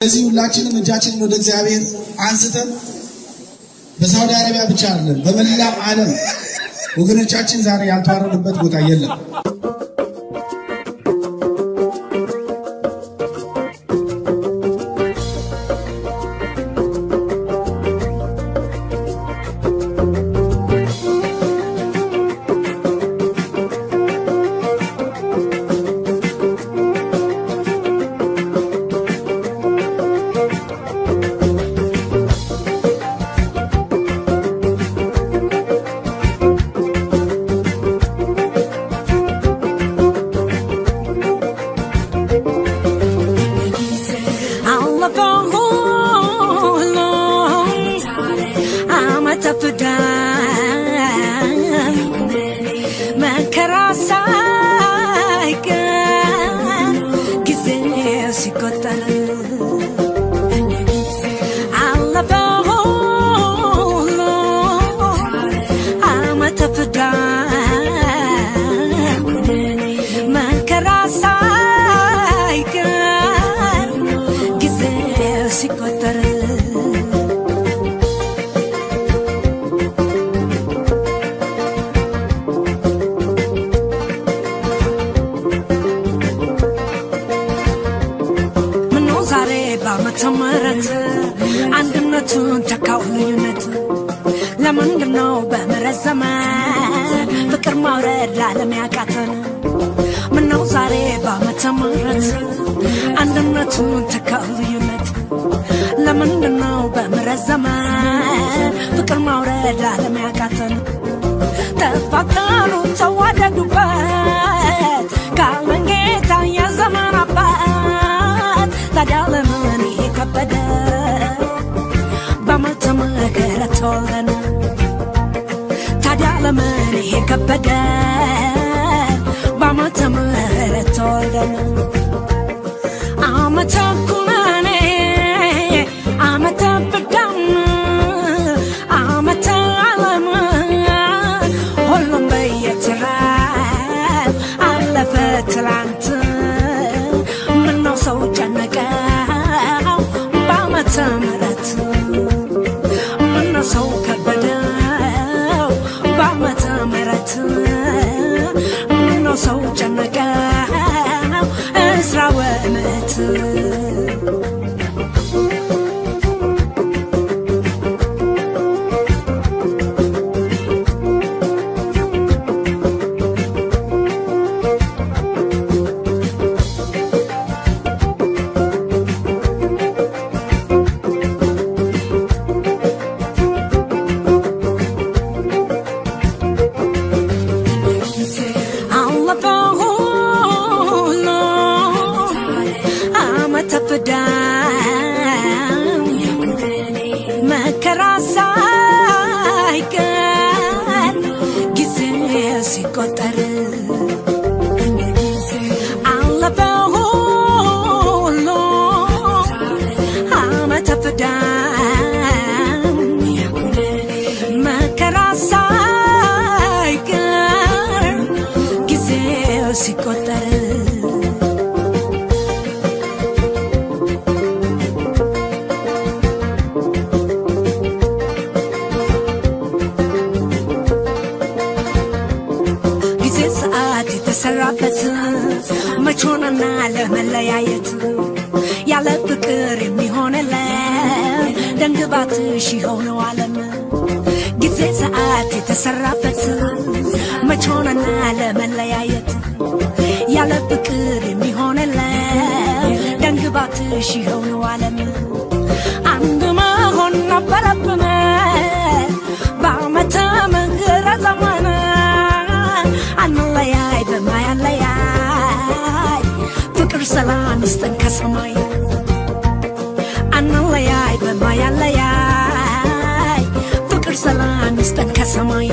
እዚህ ሁላችንም እጃችንን ወደ እግዚአብሔር አንስተን በሳውዲ አረቢያ ብቻ አይደለም በመላው ዓለም ወገኖቻችን ዛሬ ያልተዋረዱበት ቦታ የለም። ተመረተ አንድነቱን ተካውልዩነት ለምንድነው በመረዘመ ፍቅር ማውረድ ለዓለም ያቃተን ምነው ዛሬ በመተመረተ አንድነቱን ተካውልዩነት ለምንድነው በመረዘመ ፍቅር ማውረድ ለዓለም ያቃተን ተፋቀሩ ተዋደዱበት ካለን ጌታ የዘመን አባት ታዲያ ለምን ከበደ በመተመከረት ተወለነ ታዲያ ለምን ከበደ በመተመከረት ተወለነ አመተኩነኔ አመተብዳም አመተ ዓለም ሁሉም በየተራ አለፈ ትላንት ምነው ሰው ጨነቀ ተመረት ምን ሰው ከበደው በመተመረት ምን ሰው ጨነቀው እስራ ወመት መከራሳይቀር ጊዜ ሲቆጠር አለፈ ሁሉ ዓመተ ፍዳ መከራሳይቀር ጊዜ ሲቆጠር ሰራበት መቾንና ለመለያየት ያለ ፍቅር የሚሆንለት ደንግባትሽ ይሆነው ዓለም ጊዜ ሰዓት የተሰራበት መቾንና ለመለያየት ያለ ፍቅር የሚሆንለት ደንግባትሽ ይሆነው ዓለም አንድ መሆን ነበረብን በዓመተ ምህረት ዘመን አንለያይ በማያለያይ ፍቅር ሰላም ይስጠን ከሰማይ አንለያይ በማያለያይ ፍቅር ሰላም ይስጠን ከሰማይ